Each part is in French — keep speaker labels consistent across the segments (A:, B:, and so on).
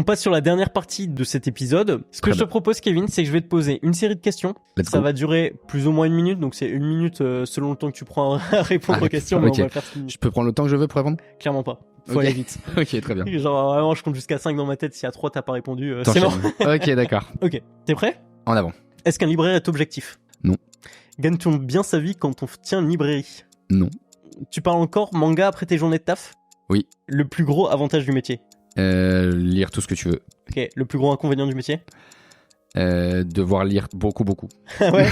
A: On passe sur la dernière partie de cet épisode. Ce que je te propose, Kevin, c'est que je vais te poser une série de questions. Ça va durer plus ou moins 1 minute, donc c'est 1 minute selon le temps que tu prends à répondre aux questions. Mais on va faire
B: je peux prendre le temps que je veux pour répondre?
A: Clairement pas. Faut aller vite.
B: Ok, très bien.
A: Genre vraiment, je compte jusqu'à 5 dans ma tête. S'il y a 3, t'as pas répondu, c'est mort.
B: Ok, d'accord.
A: Ok, t'es prêt?
B: En avant.
A: Est-ce qu'un libraire est objectif?
B: Non.
A: Gagne-t-on bien sa vie quand on tient une librairie?
B: Non.
A: Tu parles encore manga après tes journées de taf?
B: Oui.
A: Le plus gros avantage du métier?
B: Lire tout ce que tu veux.
A: Ok. Le plus gros inconvénient du métier?
B: Devoir lire beaucoup.
A: Ouais.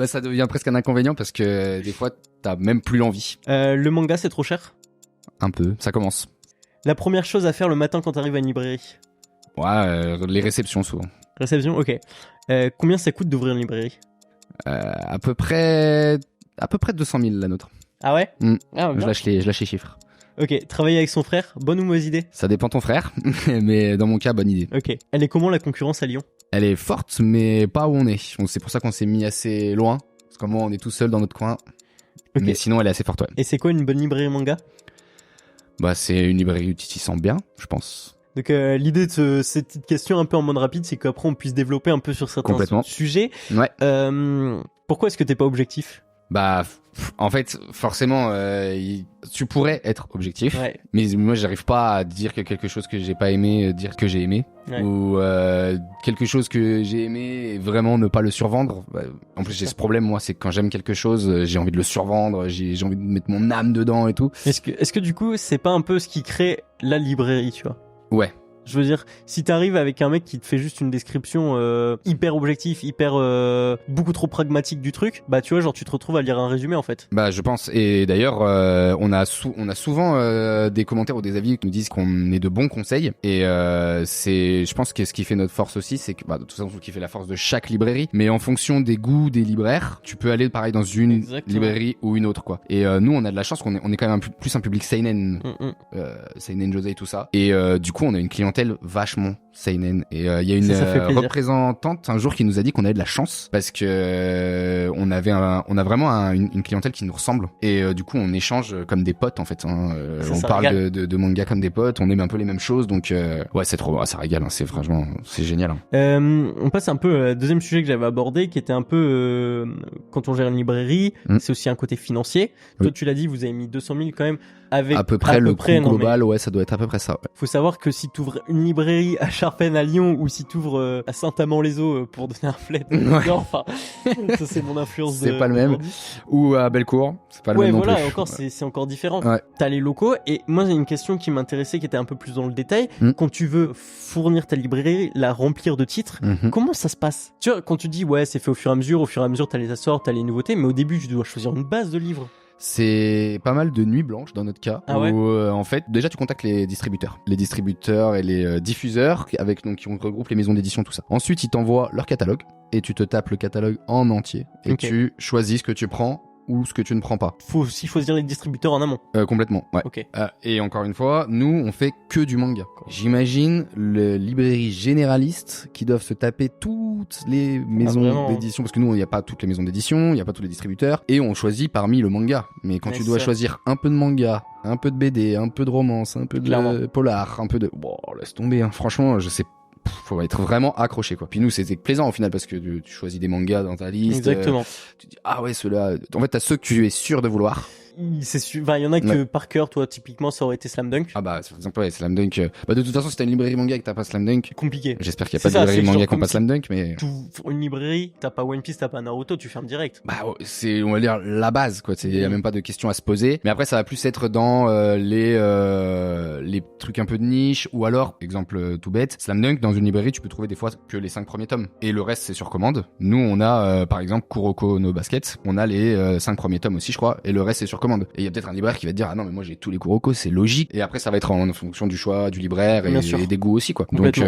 B: Ça devient presque un inconvénient parce que des fois t'as même plus l'envie.
A: Le manga c'est trop cher?
B: Un peu, ça commence.
A: La première chose à faire le matin quand t'arrives à une librairie?
B: Ouais, les réceptions souvent.
A: Réception, ok. Combien ça coûte d'ouvrir une librairie?
B: À peu près 200 000 la nôtre.
A: Ah ouais?
B: Je lâche les chiffres.
A: Ok, travailler avec son frère, bonne ou mauvaise idée?
B: Ça dépend de ton frère, mais dans mon cas, bonne idée.
A: Ok. Elle est comment la concurrence à Lyon?
B: Elle est forte, mais pas où on est. Donc c'est pour ça qu'on s'est mis assez loin. Parce que moi, on est tout seul dans notre coin. Okay. Mais sinon, elle est assez forte, ouais.
A: Et c'est quoi une bonne librairie manga?
B: Bah, c'est une librairie où tu t'y sens bien, je pense.
A: Donc l'idée de cette petite question un peu en mode rapide, c'est qu'après on puisse développer un peu sur certains sujets.
B: Ouais.
A: Pourquoi est-ce que t'es pas objectif?
B: Bah, en fait, forcément, tu pourrais être objectif, ouais. Mais moi, j'arrive pas à dire que quelque chose que j'ai pas aimé, dire que j'ai aimé, ouais. Ou quelque chose que j'ai aimé et vraiment ne pas le survendre. En plus, j'ai ce problème, moi, c'est que quand j'aime quelque chose, j'ai envie de le survendre, j'ai envie de mettre mon âme dedans et tout.
A: Est-ce que du coup, c'est pas un peu ce qui crée la librairie, tu vois?
B: Ouais.
A: Je veux dire, si t'arrives avec un mec qui te fait juste une description hyper objectif, hyper beaucoup trop pragmatique du truc, bah tu vois, genre tu te retrouves à lire un résumé en fait.
B: Bah je pense. Et d'ailleurs, on a souvent des commentaires ou des avis qui nous disent qu'on est de bons conseils. Et je pense que ce qui fait notre force aussi, c'est que de toute façon, ce qui fait la force de chaque librairie. Mais en fonction des goûts des libraires, tu peux aller pareil dans une librairie ou une autre quoi. Et nous, on a de la chance qu'on est quand même plus un public seinen, seinen josei tout ça. Et du coup, on a une clientèle vachement seinen et il y a une représentante un jour qui nous a dit qu'on avait de la chance parce que on a vraiment une clientèle qui nous ressemble et du coup on échange comme des potes en fait on parle de manga comme des potes, on aime un peu les mêmes choses donc ouais c'est trop ça régale c'est franchement c'est génial
A: on passe un peu au deuxième sujet que j'avais abordé qui était un peu quand on gère une librairie c'est aussi un côté financier. Toi tu l'as dit, vous avez mis 200 000 quand même avec
B: à peu près le coût global. Ouais, ça doit être à peu près ça, ouais.
A: Faut savoir que si t'ouvres une librairie à Charpennes à Lyon ou si t'ouvres à Saint-Amand-les-Eaux pour donner un fled, enfin, ça c'est mon influence.
B: C'est pas le même. Ou à Bellecour, c'est pas le même non plus.
A: Ouais, voilà, encore c'est encore différent. Ouais. T'as les locaux et moi j'ai une question qui m'intéressait qui était un peu plus dans le détail. Quand tu veux fournir ta librairie, la remplir de titres, comment ça se passe? Tu vois, quand tu dis ouais, c'est fait au fur et à mesure t'as les assorts, t'as les nouveautés, mais au début tu dois choisir une base de livres.
B: C'est pas mal de nuits blanches dans notre cas où en fait déjà tu contactes les distributeurs et les diffuseurs qui regroupent les maisons d'édition tout ça. Ensuite ils t'envoient leur catalogue et tu te tapes le catalogue en entier et tu choisis ce que tu prends ou ce que tu ne prends pas.
A: Faut aussi choisir les distributeurs en amont.
B: Complètement, ouais.
A: Okay.
B: Et encore une fois, nous, on fait que du manga. J'imagine les librairies généralistes qui doivent se taper toutes les maisons d'édition, parce que nous, il n'y a pas toutes les maisons d'édition, il n'y a pas tous les distributeurs, et on choisit parmi le manga. Mais quand tu dois choisir un peu de manga, un peu de BD, un peu de romance, un peu de polar, un peu de... Bon, laisse tomber, hein. Franchement, je sais faut être vraiment accroché quoi. Puis nous c'était plaisant au final parce que tu choisis des mangas dans ta liste.
A: Exactement.
B: Tu dis ah ouais ceux-là. En fait t'as ceux que tu es sûr de vouloir.
A: C'est sûr. Il y en a que par cœur, toi typiquement ça aurait été Slam Dunk.
B: Ah bah par exemple Slam Dunk. De toute façon si t'as une librairie manga et que t'as pas Slam Dunk,
A: compliqué.
B: J'espère qu'il y a pas de librairie manga qui ont pas Slam Dunk, mais
A: une librairie, t'as pas One Piece, t'as pas Naruto, tu fermes direct.
B: C'est on va dire la base quoi. Il y a même pas de questions à se poser. Mais après ça va plus être dans les trucs un peu de niche ou alors exemple tout bête Slam Dunk dans une librairie tu peux trouver des fois que les 5 premiers tomes et le reste c'est sur commande. Nous on a par exemple Kuroko no Basket, on a les 5 premiers tomes aussi je crois et le reste c'est sur commande. Et il y a peut-être un libraire qui va te dire ah non mais moi j'ai tous les Kuroko, c'est logique. Et après ça va être en fonction du choix du libraire et des goûts aussi quoi. Donc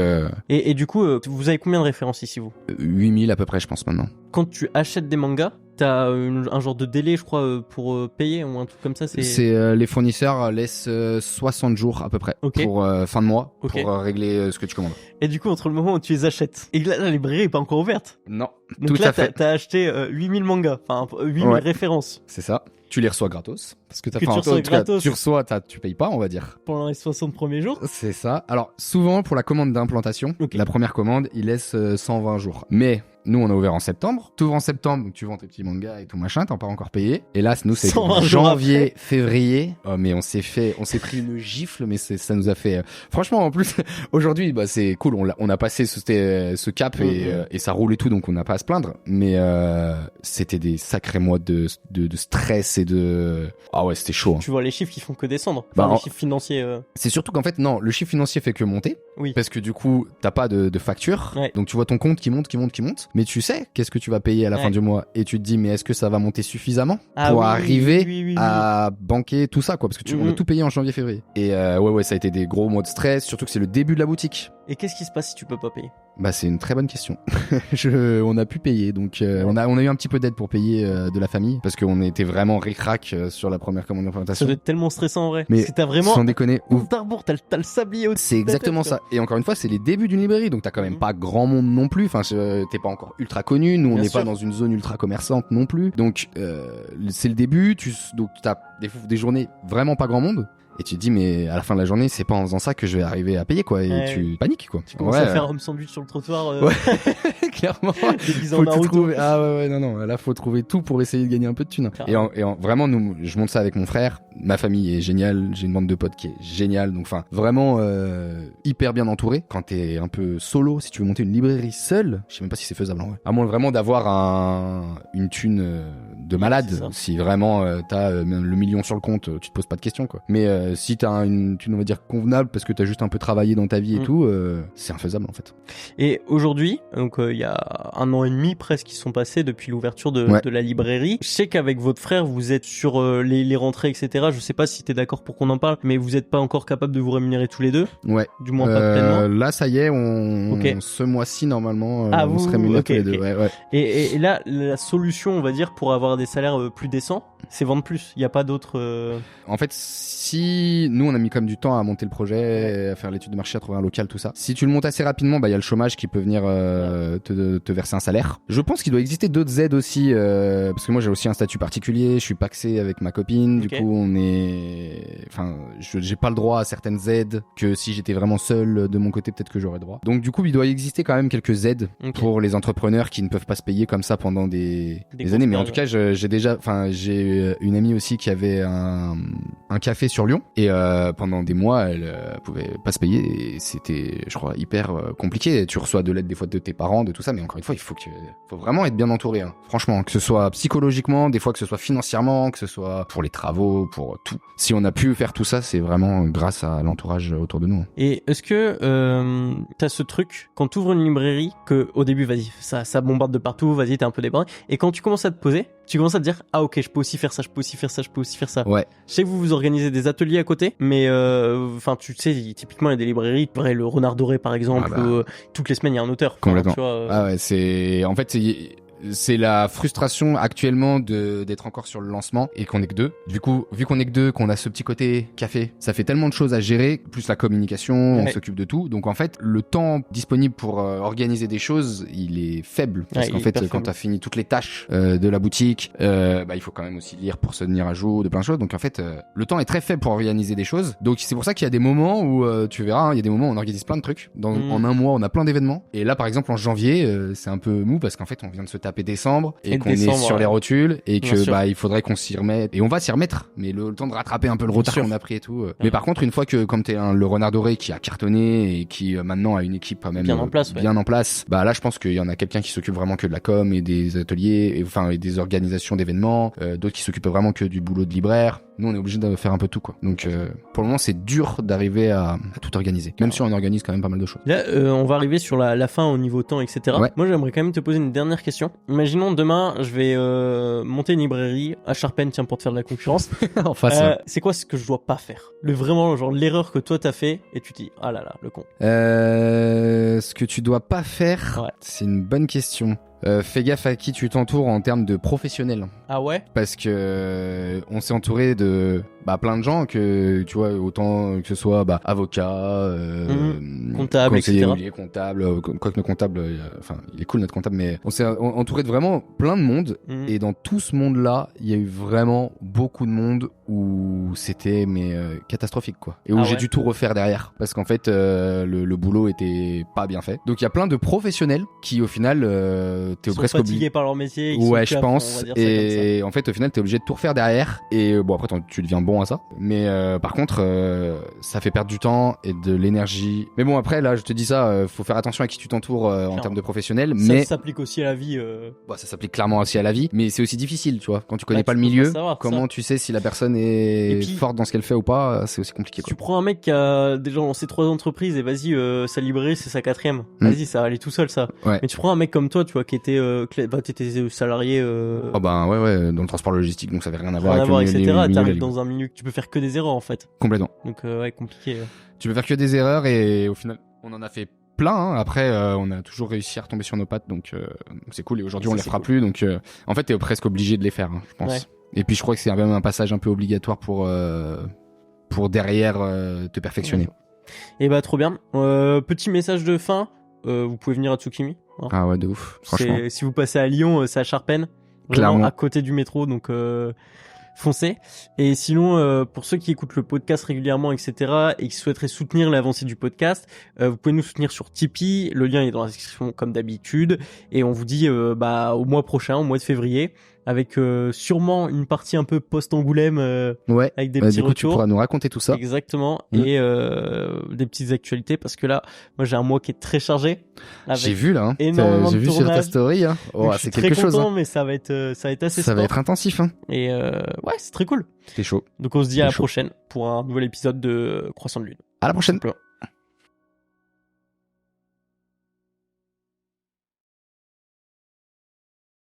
A: et du coup vous avez combien de références ici vous?
B: 8000 à peu près je pense maintenant.
A: Quand tu achètes des mangas, t'as un genre de délai je crois pour payer ou un truc comme ça
B: c'est les fournisseurs laissent 60 jours à peu près pour fin de mois pour régler ce que tu commandes.
A: Et du coup entre le moment où tu les achètes et là la librairie est pas encore ouverte.
B: Non.
A: Donc là, t'as acheté 8000 mangas, enfin 8000 références.
B: C'est ça. Tu les reçois gratos. Parce que tu reçois, tu payes pas, on va dire.
A: Pendant les 60 premiers jours.
B: C'est ça. Alors, souvent, pour la commande d'implantation, la première commande, il laisse 120 jours. Mais nous, on a ouvert en septembre. Tu ouvres en septembre, donc tu vends tes petits mangas et tout machin, t'en pas encore payé. Et là, nous, c'est janvier, février. Oh, mais on s'est pris une gifle, mais ça nous a fait, franchement, en plus, aujourd'hui, bah, c'est cool. On a passé ce cap et ça roule et tout, donc on n'a pas à se plaindre. Mais, c'était des sacrés mois de stress et de, ah ouais, c'était chaud.
A: Tu vois les chiffres qui font que descendre. Enfin, les chiffres financiers.
B: C'est surtout qu'en fait, non, le chiffre financier fait que monter.
A: Oui.
B: Parce que du coup, t'as pas de facture. Ouais. Donc tu vois ton compte qui monte. Mais tu sais qu'est-ce que tu vas payer à la fin du mois. Et tu te dis, mais est-ce que ça va monter suffisamment pour arriver à banquer tout ça, quoi. Parce que on a tout payé en janvier-février. Et ouais, ça a été des gros mois de stress. Surtout que c'est le début de la boutique.
A: Et qu'est-ce qui se passe si tu peux pas payer?
B: Bah, c'est une très bonne question. On a pu payer, donc on a eu un petit peu d'aide pour payer de la famille parce qu'on était vraiment ric-rac sur la première commande d'implantation.
A: Ça doit être tellement stressant en vrai.
B: Mais
A: parce que t'as vraiment
B: sans déconner,
A: t'as le sablier au-dessus.
B: C'est exactement ça. Et encore une fois, c'est les débuts d'une librairie, donc t'as quand même pas grand monde non plus. Enfin, t'es pas encore ultra connu. Nous, on n'est pas dans une zone ultra commerçante non plus. Donc c'est le début. Donc t'as des journées vraiment pas grand monde. Et tu te dis, mais à la fin de la journée, c'est pas en faisant ça que je vais arriver à payer, quoi. Et tu paniques, quoi.
A: Tu commences à faire homme sandwich sur le trottoir.
B: Ouais, clairement.
A: Déguisé en Naruto.
B: Non. Là, faut trouver tout pour essayer de gagner un peu de thunes. Et vraiment, je monte ça avec mon frère. Ma famille est géniale. J'ai une bande de potes qui est géniale. Donc, enfin, vraiment, hyper bien entouré. Quand t'es un peu solo, si tu veux monter une librairie seule, je sais même pas si c'est faisable, en vrai. À moins vraiment d'avoir une thune de malade. Si vraiment, t'as le million sur le compte, tu te poses pas de questions, quoi. Mais, si t'as une thune, on va dire, convenable parce que t'as juste un peu travaillé dans ta vie et tout, c'est infaisable en fait.
A: Et aujourd'hui, donc il y a 1 an et demi presque qui sont passés depuis l'ouverture de la librairie. Je sais qu'avec votre frère, vous êtes sur les rentrées, etc. Je sais pas si t'es d'accord pour qu'on en parle, mais vous êtes pas encore capable de vous rémunérer tous les deux.
B: Ouais.
A: Du moins pas pleinement.
B: Là, ça y est, ce mois-ci normalement, on se rémunère tous les deux. Ouais.
A: Et là, la solution, on va dire, pour avoir des salaires plus décents, c'est vendre plus. Il y a pas d'autre.
B: En fait, si nous on a mis quand même du temps à monter le projet, à faire l'étude de marché, à trouver un local, tout ça. Si tu le montes assez rapidement, bah il y a le chômage qui peut venir te verser un salaire. Je pense qu'il doit exister d'autres aides aussi, parce que moi j'ai aussi un statut particulier. Je suis pacsé avec ma copine. Du coup j'ai pas le droit à certaines aides que si j'étais vraiment seul de mon côté peut-être que j'aurais droit. Donc du coup il doit exister quand même quelques aides pour les entrepreneurs qui ne peuvent pas se payer comme ça pendant des années. Mais en tout cas j'ai une amie aussi qui avait un café sur Lyon et pendant des mois elle pouvait pas se payer et c'était je crois hyper compliqué. Tu reçois de l'aide des fois de tes parents, de tout ça, mais encore une fois il faut vraiment être bien entouré, hein. Franchement, que ce soit psychologiquement, des fois que ce soit financièrement, que ce soit pour les travaux, pour tout. Si on a pu faire tout ça, c'est vraiment grâce à l'entourage autour de nous.
A: Et est-ce que t'as ce truc quand t'ouvres une librairie que au début vas-y ça bombarde de partout, vas-y t'es un peu débordé, et quand tu commences à te poser, tu commences à te dire ah ok je peux aussi faire ça, je peux aussi faire ça, je peux aussi faire ça.
B: Ouais.
A: Je sais que vous organisez des ateliers à côté, mais enfin tu sais typiquement il y a des librairies, le Renard Doré par exemple, toutes les semaines il y a un auteur.
B: Complètement. Tu vois, Ah ouais, c'est la frustration actuellement d'être encore sur le lancement et qu'on est que deux. Du coup, vu qu'on est que deux, qu'on a ce petit côté café, ça fait tellement de choses à gérer, plus la communication, on s'occupe de tout. Donc en fait, le temps disponible pour organiser des choses, il est faible. Parce qu'en fait, quand t'as fini toutes les tâches de la boutique, il faut quand même aussi lire pour se tenir à jour de plein de choses. Donc en fait, le temps est très faible pour organiser des choses. Donc c'est pour ça qu'il y a des moments où tu verras, il y a des moments où on organise plein de trucs. En un mois, on a plein d'événements. Et là, par exemple, en janvier, c'est un peu mou parce qu'en fait, on vient de se taper décembre et qu'on est sur les rotules et que il faudrait qu'on s'y remette et on va s'y remettre, mais le temps de rattraper un peu le retard qu'on a pris et tout. Mais par contre, une fois que comme t'es le Renard Doré qui a cartonné et qui maintenant a une équipe quand même bien en place, bah là je pense qu'il y en a quelqu'un qui s'occupe vraiment que de la com et des ateliers et des organisations d'événements, d'autres qui s'occupent vraiment que du boulot de libraire. Nous on est obligé de faire un peu tout, quoi. Donc pour le moment c'est dur d'arriver à tout organiser, même si on organise quand même pas mal de choses.
A: Là on va arriver sur la fin au niveau temps, etc. Moi j'aimerais quand même te poser une dernière question. Imaginons demain je vais monter une librairie à Charpennes, tiens, pour te faire de la concurrence.
B: En face.
A: C'est quoi ce que je dois pas faire? Vraiment genre l'erreur que toi t'as fait et tu te dis ah là là le con.
B: Ce que tu dois pas faire, c'est une bonne question. Fais gaffe à qui tu t'entoures en termes de professionnels.
A: Ah ouais?
B: Parce que on s'est entouré de plein de gens que tu vois, autant que ce soit avocats,
A: comptable,
B: conseiller
A: etc.
B: immobilier, comptable, quoique nos comptables, enfin, il est cool notre comptable, mais on s'est entouré de vraiment plein de monde. Et dans tout ce monde-là, il y a eu vraiment beaucoup de monde où c'était catastrophique, quoi. Et où j'ai dû tout refaire derrière, parce qu'en fait, le boulot était pas bien fait. Donc il y a plein de professionnels qui, au final, t'es presque
A: fatigués par leur métier.
B: Ouais, je pense. Et en fait, au final, t'es obligé de tout refaire derrière. Et bon, après, tu deviens bon à ça. Mais par contre, ça fait perdre du temps et de l'énergie. Mais bon, après, là, je te dis ça, faut faire attention à qui tu t'entoures en termes de professionnels. Mais
A: ça s'applique aussi à la vie.
B: Bah, ça s'applique clairement aussi à la vie. Mais c'est aussi difficile, tu vois. Quand tu connais pas le milieu, comment tu sais si la personne est forte dans ce qu'elle fait ou pas, c'est aussi compliqué.
A: Tu prends un mec qui a déjà lancé 3 entreprises et vas-y, sa librairie, c'est sa 4e. Vas-y, ça va aller tout seul, ça.
B: Ouais.
A: Mais tu prends un mec comme toi, tu vois, qui était, t'étais salarié.
B: Oh ben ouais, dans le transport logistique, donc ça avait rien à voir
A: avec le milieu, etc. T'arrives
B: dans
A: dans un milieu que tu peux faire que des erreurs, en fait.
B: Complètement.
A: Donc compliqué.
B: Tu peux faire que des erreurs et au final, on en a fait plein. Hein. Après, on a toujours réussi à retomber sur nos pattes, donc c'est cool. Et aujourd'hui, on les fera plus. Donc en fait, t'es presque obligé de les faire, hein, je pense. Ouais. Et puis je crois que c'est même un passage un peu obligatoire pour derrière te perfectionner. Ouais.
A: Et bah trop bien. Petit message de fin. Vous pouvez venir à Tsukimi. Hein.
B: Ah ouais, de ouf. Franchement.
A: Si vous passez à Lyon, c'est à Charpennes.
B: Clairement.
A: À côté du métro, donc foncez. Et sinon, pour ceux qui écoutent le podcast régulièrement, etc., et qui souhaiteraient soutenir l'avancée du podcast, vous pouvez nous soutenir sur Tipeee. Le lien est dans la description comme d'habitude. Et on vous dit au mois prochain, au mois de février, avec sûrement une partie un peu post-Angoulême, avec des petits
B: du coup,
A: retours.
B: Tu pourras nous raconter tout ça.
A: Exactement. Et des petites actualités, parce que là, moi j'ai un mois qui est très chargé.
B: J'ai vu là. Hein.
A: Énormément
B: j'ai
A: de
B: vu
A: tournage.
B: sur ta story. Hein. Oh, c'est quelque chose.
A: Content,
B: hein.
A: Mais ça va être assez.
B: Ça va être intensif. Hein.
A: Et ouais, c'est très cool.
B: C'est chaud.
A: Donc on se dit à la prochaine pour un nouvel épisode de Croissant de Lune.
B: À la prochaine.
A: Simplement.